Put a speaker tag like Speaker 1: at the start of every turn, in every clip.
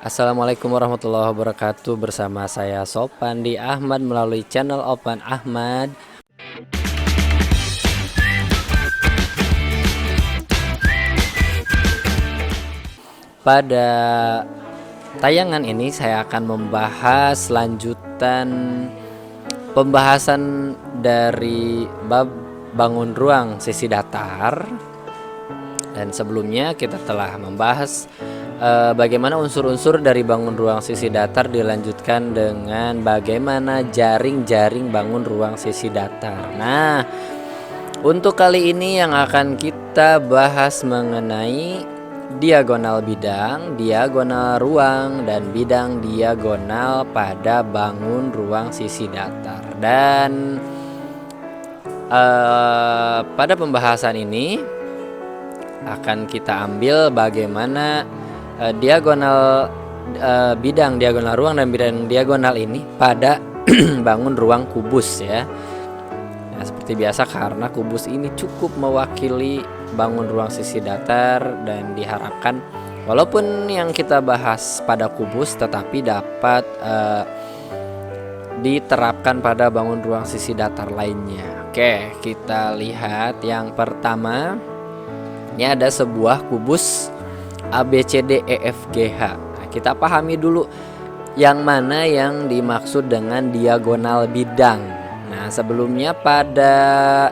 Speaker 1: Assalamualaikum warahmatullahi wabarakatuh. Bersama saya Sopandi Ahmad melalui channel Opan Ahmad. Pada tayangan ini saya akan membahas lanjutan pembahasan dari bab bangun ruang sisi datar. Dan sebelumnya kita telah membahas bagaimana unsur-unsur dari bangun ruang sisi datar, dilanjutkan dengan bagaimana jaring-jaring bangun ruang sisi datar. Nah, untuk kali ini yang akan kita bahas mengenai diagonal bidang, diagonal ruang, dan bidang diagonal pada bangun ruang sisi datar. Dan pada pembahasan ini akan kita ambil bagaimana diagonal bidang diagonal ruang dan bidang diagonal ini pada bangun ruang kubus ya. Nah, seperti biasa karena kubus ini cukup mewakili bangun ruang sisi datar dan diharapkan walaupun yang kita bahas pada kubus tetapi dapat diterapkan pada bangun ruang sisi datar lainnya. Oke, kita lihat yang pertama. Ini ada sebuah kubus ABCDEFGH. Nah, kita pahami dulu yang mana yang dimaksud dengan diagonal bidang. Nah, sebelumnya pada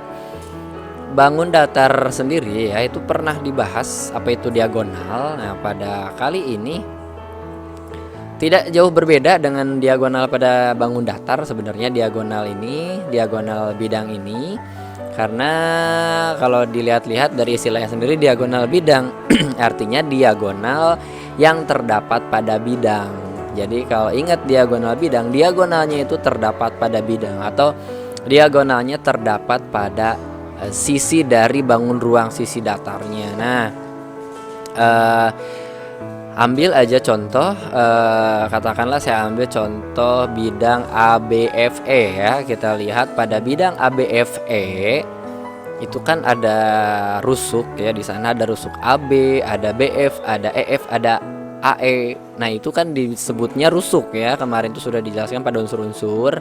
Speaker 1: bangun datar sendiri ya itu pernah dibahas apa itu diagonal. Nah, pada kali ini tidak jauh berbeda dengan diagonal pada bangun datar sebenarnya diagonal bidang ini. Karena kalau dilihat-lihat dari istilahnya sendiri diagonal bidang artinya diagonal yang terdapat pada bidang. Jadi kalau ingat diagonal bidang, diagonalnya itu terdapat pada bidang atau diagonalnya terdapat pada sisi dari bangun ruang sisi datarnya. Nah, ambil aja contoh, katakanlah saya ambil contoh bidang ABFE ya. Kita lihat pada bidang ABFE itu kan ada rusuk ya, di sana ada rusuk AB, ada BF, ada EF, ada AE. Nah, itu kan disebutnya rusuk ya. Kemarin itu sudah dijelaskan pada unsur-unsur.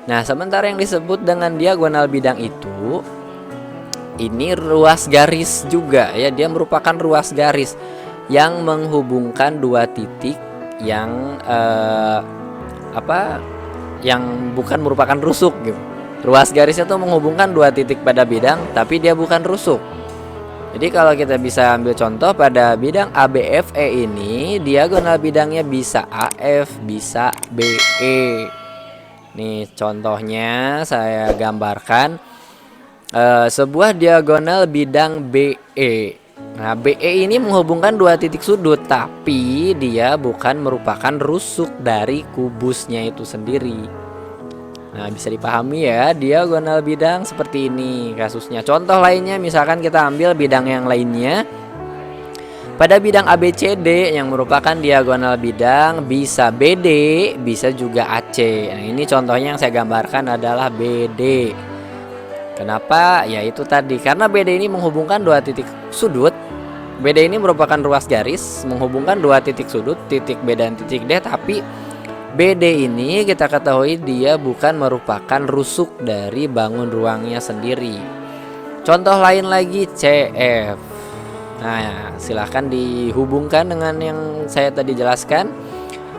Speaker 1: Nah, sementara yang disebut dengan diagonal bidang itu ini ruas garis juga ya, dia merupakan ruas garis yang menghubungkan dua titik yang yang bukan merupakan rusuk gitu. Ruas garisnya tuh menghubungkan dua titik pada bidang tapi dia bukan rusuk. Jadi kalau kita bisa ambil contoh pada bidang ABFE ini diagonal bidangnya bisa AF, bisa BE. Nih contohnya saya gambarkan sebuah diagonal bidang BE. Nah, BE ini menghubungkan dua titik sudut tapi dia bukan merupakan rusuk dari kubusnya itu sendiri. Nah, bisa dipahami ya, diagonal bidang seperti ini kasusnya. Contoh lainnya misalkan kita ambil bidang yang lainnya. Pada bidang ABCD yang merupakan diagonal bidang bisa BD, bisa juga AC. Nah, ini contohnya yang saya gambarkan adalah BD. Kenapa? Ya itu tadi, karena BD ini menghubungkan dua titik sudut. BD ini merupakan ruas garis menghubungkan dua titik sudut, titik B dan titik D, tapi BD ini kita ketahui dia bukan merupakan rusuk dari bangun ruangnya sendiri. Contoh lain lagi CF. Nah, silahkan dihubungkan dengan yang saya tadi jelaskan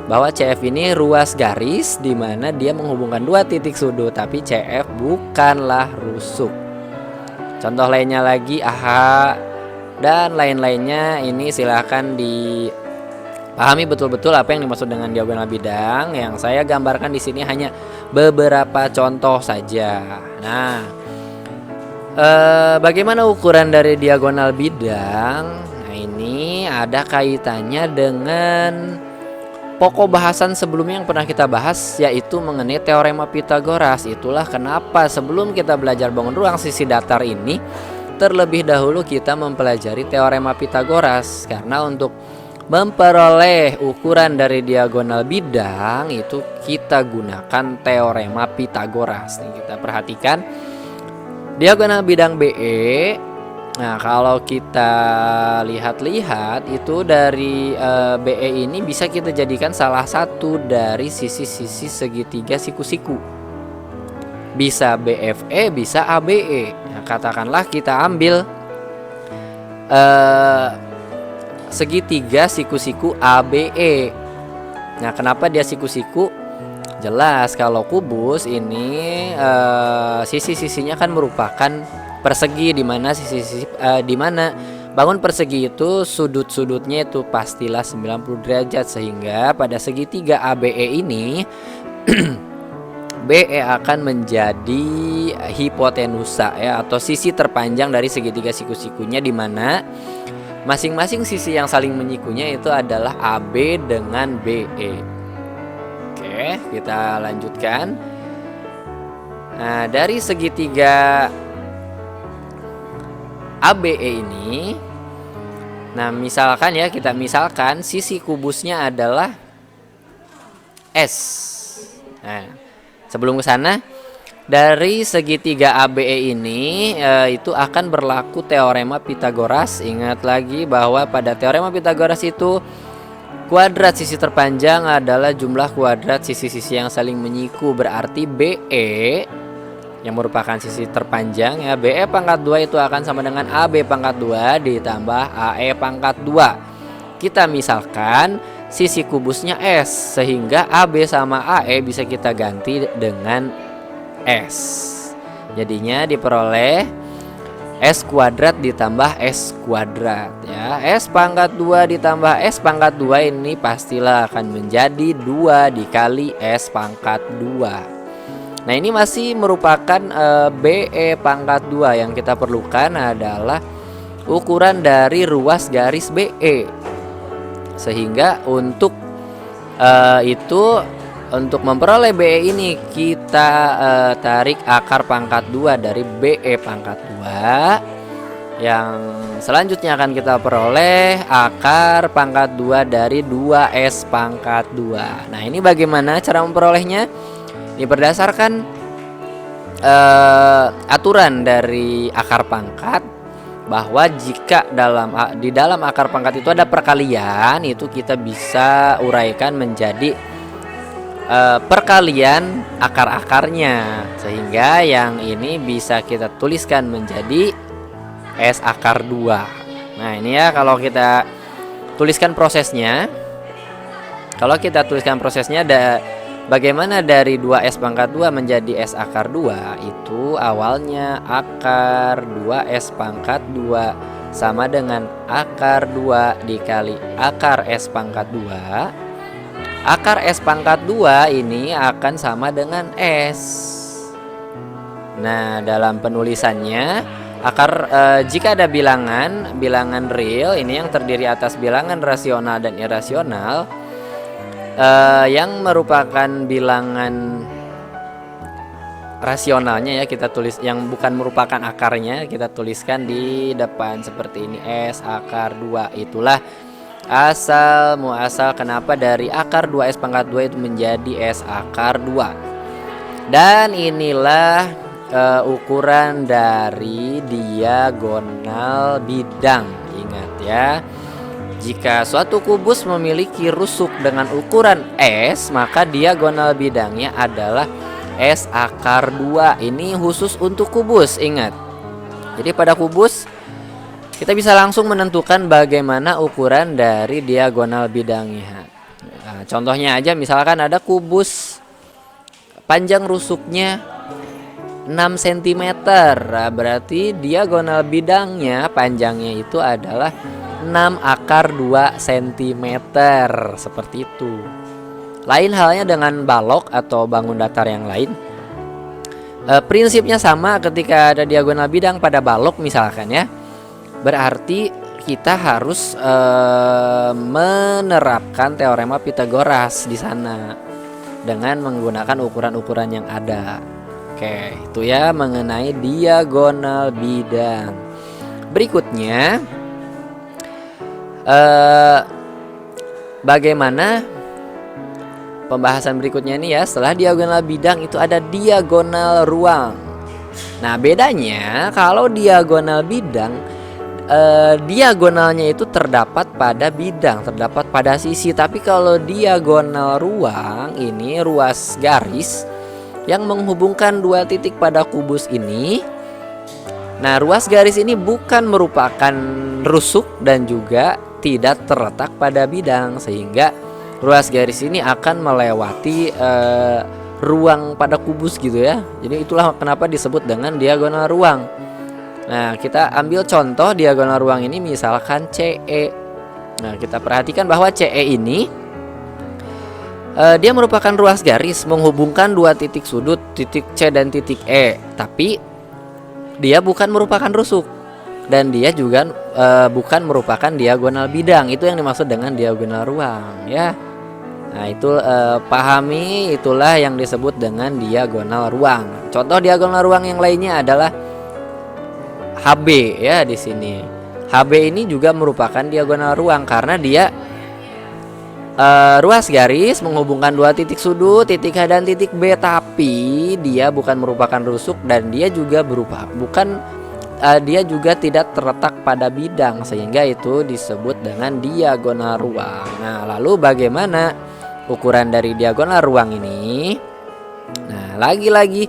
Speaker 1: bahwa CF ini ruas garis di mana dia menghubungkan dua titik sudut tapi CF bukanlah rusuk. Contoh lainnya lagi AH dan lain-lainnya. Ini silahkan dipahami betul-betul apa yang dimaksud dengan diagonal bidang. Yang saya gambarkan di sini hanya beberapa contoh saja. Nah, bagaimana ukuran dari diagonal bidang? Nah, ini ada kaitannya dengan pokok bahasan sebelumnya yang pernah kita bahas, yaitu mengenai teorema Pitagoras. Itulah kenapa sebelum kita belajar bangun ruang sisi datar ini, terlebih dahulu kita mempelajari teorema Pitagoras. Karena untuk memperoleh ukuran dari diagonal bidang itu kita gunakan teorema Pitagoras. Nih, kita perhatikan diagonal bidang BE Nah, kalau kita lihat-lihat itu dari BE ini bisa kita jadikan salah satu dari sisi-sisi segitiga siku-siku. Bisa BFE, bisa ABE. Nah, katakanlah kita ambil segitiga siku-siku ABE. Nah, kenapa dia siku-siku? Jelas kalau kubus ini sisi-sisinya kan merupakan persegi, di mana sisi-sisi di mana bangun persegi itu sudut-sudutnya itu pastilah 90 derajat, sehingga pada segitiga ABE ini BE akan menjadi hipotenusa ya, atau sisi terpanjang dari segitiga siku-sikunya, di mana masing-masing sisi yang saling menyikunya itu adalah AB dengan BE. Oke, kita lanjutkan. Nah, dari segitiga ABE ini, nah misalkan ya, kita misalkan sisi kubusnya adalah S. Nah, sebelum ke sana, dari segitiga ABE ini itu akan berlaku teorema Pitagoras. Ingat lagi bahwa pada teorema Pitagoras itu kuadrat sisi terpanjang adalah jumlah kuadrat sisi-sisi yang saling menyiku. Berarti BE yang merupakan sisi terpanjang ya, BE pangkat 2 itu akan sama dengan AB pangkat 2 ditambah AE pangkat 2. Kita misalkan sisi kubusnya S, sehingga AB sama AE bisa kita ganti dengan S. Jadinya diperoleh S kuadrat ditambah S kuadrat ya. S pangkat 2 ditambah S pangkat 2 ini pastilah akan menjadi 2 dikali S pangkat 2. Nah, ini masih merupakan BE pangkat 2. Yang kita perlukan adalah ukuran dari ruas garis BE. Sehingga untuk untuk memperoleh BE ini kita tarik akar pangkat 2 dari BE pangkat 2. Yang selanjutnya akan kita peroleh akar pangkat 2 dari 2S pangkat 2. Nah, ini bagaimana cara memperolehnya? Ini berdasarkan aturan dari akar pangkat, bahwa jika di dalam akar pangkat itu ada perkalian, itu kita bisa uraikan menjadi perkalian akar-akarnya, sehingga yang ini bisa kita tuliskan menjadi S akar 2. Nah, ini ya kalau kita tuliskan prosesnya. Kalau kita tuliskan prosesnya bagaimana dari 2S pangkat 2 menjadi S akar 2, itu awalnya akar 2S pangkat 2 sama dengan akar 2 dikali akar S pangkat 2. Akar S pangkat 2 ini akan sama dengan S. Nah, dalam penulisannya jika ada bilangan real ini yang terdiri atas bilangan rasional dan irasional, yang merupakan bilangan rasionalnya ya kita tulis, yang bukan merupakan akarnya kita tuliskan di depan seperti ini, S akar 2. Itulah asal muasal kenapa dari akar 2S pangkat 2 itu menjadi S akar 2. Dan inilah ukuran dari diagonal bidang. Ingat ya, jika suatu kubus memiliki rusuk dengan ukuran S, maka diagonal bidangnya adalah S akar 2. Ini khusus untuk kubus, ingat. Jadi pada kubus kita bisa langsung menentukan bagaimana ukuran dari diagonal bidangnya. Nah, contohnya aja, misalkan ada kubus panjang rusuknya 6 cm. Nah, berarti diagonal bidangnya panjangnya itu adalah 6 akar 2 cm, seperti itu. Lain halnya dengan balok atau bangun datar yang lain. Prinsipnya sama ketika ada diagonal bidang pada balok misalkan ya. Berarti kita harus menerapkan teorema Pitagoras di sana dengan menggunakan ukuran-ukuran yang ada. Oke, itu ya mengenai diagonal bidang. Berikutnya, bagaimana pembahasan berikutnya ini ya, setelah diagonal bidang itu ada diagonal ruang. Nah, bedanya kalau diagonal bidang diagonalnya itu terdapat pada bidang, terdapat pada sisi. Tapi kalau diagonal ruang ini ruas garis yang menghubungkan dua titik pada kubus ini. Nah, ruas garis ini bukan merupakan rusuk dan juga tidak terletak pada bidang, sehingga ruas garis ini akan melewati ruang pada kubus gitu ya. Jadi itulah kenapa disebut dengan diagonal ruang. Nah, kita ambil contoh diagonal ruang ini misalkan CE. Nah, kita perhatikan bahwa CE ini dia merupakan ruas garis menghubungkan dua titik sudut, titik C dan titik E. Tapi dia bukan merupakan rusuk dan dia juga bukan merupakan diagonal bidang. Itu yang dimaksud dengan diagonal ruang ya. Nah, itu pahami, itulah yang disebut dengan diagonal ruang. Contoh diagonal ruang yang lainnya adalah HB ya di sini. HB ini juga merupakan diagonal ruang karena dia ruas garis menghubungkan dua titik sudut, titik H dan titik B, tapi dia bukan merupakan rusuk dan dia juga dia juga tidak terletak pada bidang, sehingga itu disebut dengan diagonal ruang. Nah, lalu bagaimana ukuran dari diagonal ruang ini? Nah, lagi-lagi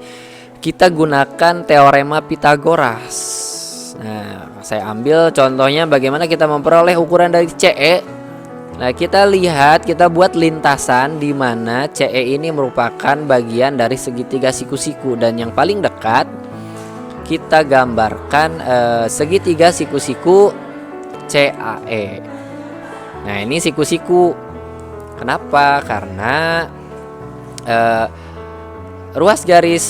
Speaker 1: kita gunakan teorema Pythagoras. Nah, saya ambil contohnya bagaimana kita memperoleh ukuran dari CE. Nah, kita lihat, kita buat lintasan di mana CE ini merupakan bagian dari segitiga siku-siku, dan yang paling dekat kita gambarkan segitiga siku-siku CAE. Nah, ini siku-siku. Kenapa? Karena ruas garis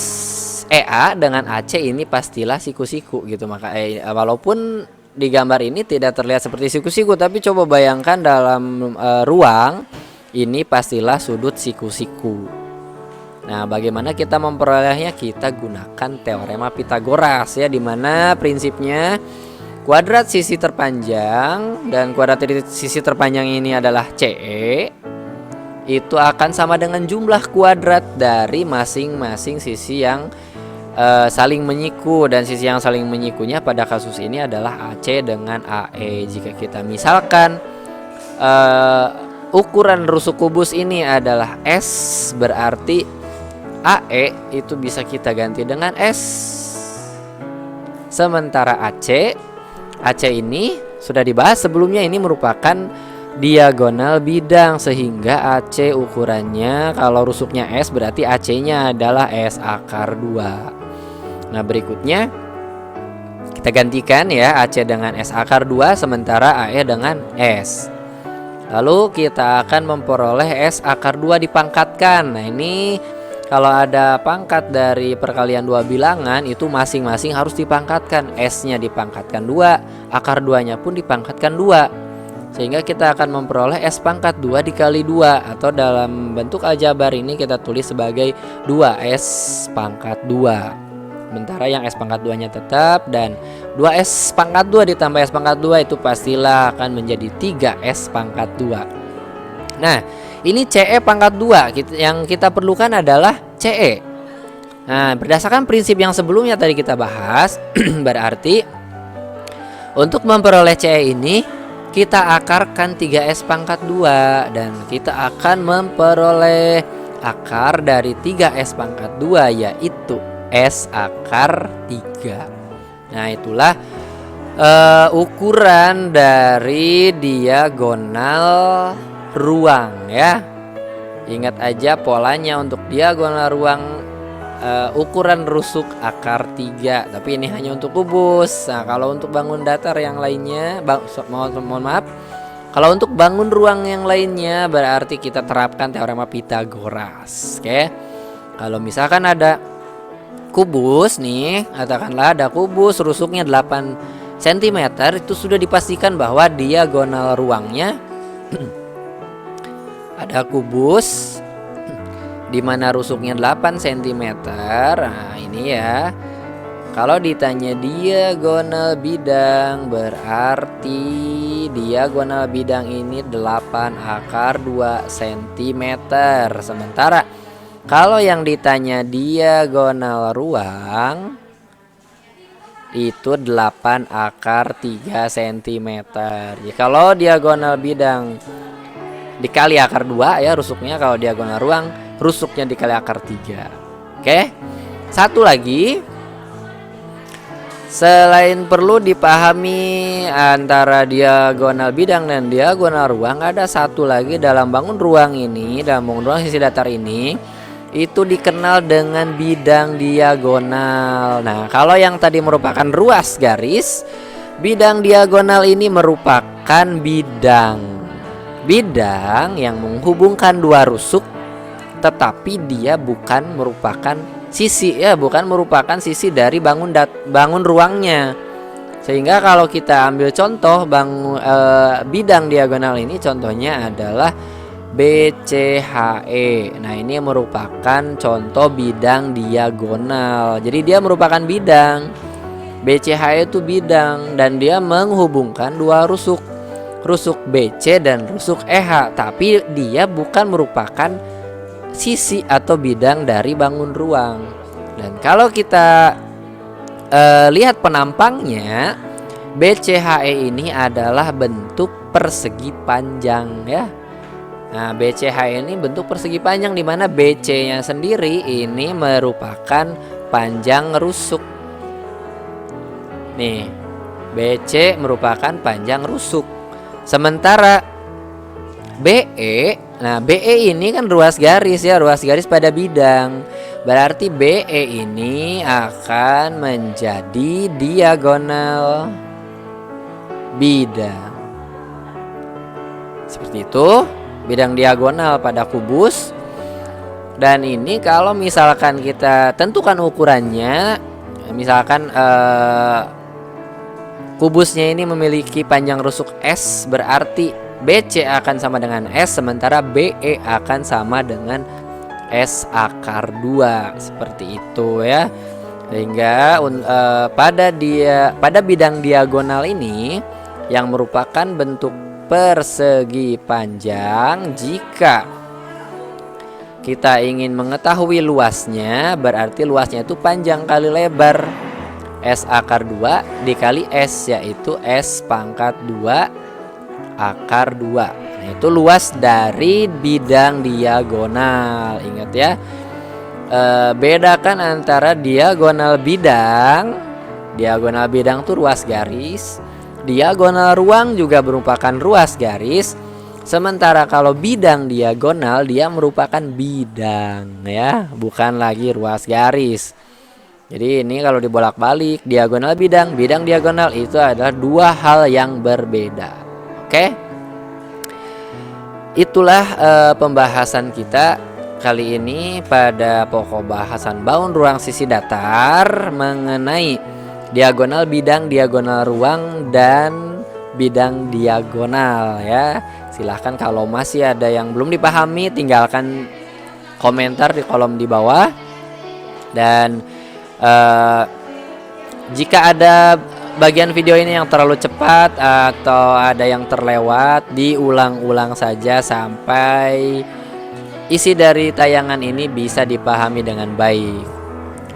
Speaker 1: EA dengan AC ini pastilah siku-siku gitu. Maka walaupun di gambar ini tidak terlihat seperti siku-siku, tapi coba bayangkan dalam ruang ini pastilah sudut siku-siku. Nah, bagaimana kita memperolehnya? Kita gunakan teorema Pythagoras ya, dimana prinsipnya kuadrat sisi terpanjang dan kuadrat sisi terpanjang ini adalah CE itu akan sama dengan jumlah kuadrat dari masing-masing sisi yang saling menyiku, dan sisi yang saling menyikunya pada kasus ini adalah AC dengan AE. Jika kita misalkan ukuran rusuk kubus ini adalah S, berarti AE itu bisa kita ganti dengan S. Sementara AC ini sudah dibahas sebelumnya, ini merupakan diagonal bidang, sehingga AC ukurannya kalau rusuknya S berarti AC-nya adalah S akar 2. Nah, berikutnya kita gantikan ya AC dengan S akar 2 sementara AE dengan S. Lalu kita akan memperoleh S akar 2 dipangkatkan. Nah, ini kalau ada pangkat dari perkalian dua bilangan itu masing-masing harus dipangkatkan. S-nya dipangkatkan 2, akar 2-nya pun dipangkatkan 2. Sehingga kita akan memperoleh S pangkat 2 dikali 2, atau dalam bentuk aljabar ini kita tulis sebagai 2S pangkat 2. Sementara yang S pangkat 2-nya tetap, dan 2S pangkat 2 ditambah S pangkat 2 itu pastilah akan menjadi 3S pangkat 2. Nah, ini CE pangkat 2, yang kita perlukan adalah CE. Nah, berdasarkan prinsip yang sebelumnya tadi kita bahas, berarti untuk memperoleh CE ini kita akarkan 3S pangkat 2, dan kita akan memperoleh akar dari 3S pangkat 2 yaitu S akar 3. Nah, itulah ukuran dari diagonal ruang ya. Ingat aja polanya untuk diagonal ruang, ukuran rusuk akar 3, tapi ini hanya untuk kubus. Nah, kalau untuk bangun datar yang lainnya, mohon maaf, kalau untuk bangun ruang yang lainnya berarti kita terapkan teorema Pythagoras. Oke. Kalau misalkan ada kubus nih, katakanlah ada kubus rusuknya 8 cm, itu sudah dipastikan bahwa diagonal ruangnya ada kubus di mana rusuknya 8 cm. Nah, ini ya. Kalau ditanya diagonal bidang, berarti diagonal bidang ini 8 akar 2 cm. Sementara kalau yang ditanya diagonal ruang itu 8 akar 3 cm. Ya, kalau diagonal bidang dikali akar 2 ya rusuknya, kalau diagonal ruang rusuknya dikali akar 3. Oke. Satu lagi, selain perlu dipahami antara diagonal bidang dan diagonal ruang, ada satu lagi dalam bangun ruang ini, dalam bangun ruang sisi datar ini, itu dikenal dengan bidang diagonal. Nah, kalau yang tadi merupakan ruas garis, bidang diagonal ini merupakan bidang yang menghubungkan dua rusuk, tetapi dia bukan merupakan sisi ya, bukan merupakan sisi dari bangun ruangnya. Sehingga kalau kita ambil contoh bidang diagonal ini, contohnya adalah BCHE. Nah, ini merupakan contoh bidang diagonal. Jadi dia merupakan bidang. BCHE itu bidang dan dia menghubungkan dua rusuk, rusuk BC dan rusuk EH, tapi dia bukan merupakan sisi atau bidang dari bangun ruang. Dan kalau kita lihat penampangnya, BCHE ini adalah bentuk persegi panjang ya. Nah, BCH ini bentuk persegi panjang, di mana BC-nya sendiri ini merupakan panjang rusuk. Nih, BC merupakan panjang rusuk. Sementara BE, nah BE ini kan ruas garis ya, ruas garis pada bidang. Berarti BE ini akan menjadi diagonal bidang. Seperti itu. Bidang diagonal pada kubus. Dan ini kalau misalkan kita tentukan ukurannya, misalkan kubusnya ini memiliki panjang rusuk S, berarti BC akan sama dengan S, sementara BE akan sama dengan S akar 2. Seperti itu ya. Sehingga pada bidang diagonal ini yang merupakan bentuk persegi panjang, jika kita ingin mengetahui luasnya, berarti luasnya itu panjang kali lebar. S akar 2 dikali S, yaitu S pangkat 2 akar 2. Nah, itu luas dari bidang diagonal. Ingat ya, bedakan antara diagonal bidang. Diagonal bidang itu ruas garis. Diagonal ruang juga merupakan ruas garis. Sementara kalau bidang diagonal, dia merupakan bidang ya, bukan lagi ruas garis. Jadi ini kalau dibolak-balik, diagonal bidang, bidang diagonal itu adalah dua hal yang berbeda. Oke? Itulah pembahasan kita kali ini pada pokok bahasan bangun ruang sisi datar mengenai diagonal bidang, diagonal ruang, dan bidang diagonal ya. Silahkan kalau masih ada yang belum dipahami, tinggalkan komentar di kolom di bawah. Dan jika ada bagian video ini yang terlalu cepat atau ada yang terlewat, diulang-ulang saja sampai isi dari tayangan ini bisa dipahami dengan baik.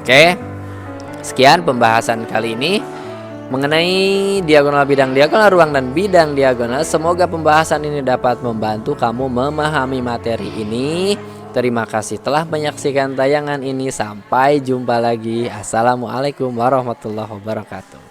Speaker 1: Oke? Sekian pembahasan kali ini mengenai diagonal bidang, diagonal ruang, dan bidang diagonal. Semoga pembahasan ini dapat membantu kamu memahami materi ini. Terima kasih telah menyaksikan tayangan ini. Sampai jumpa lagi. Assalamualaikum warahmatullahi wabarakatuh.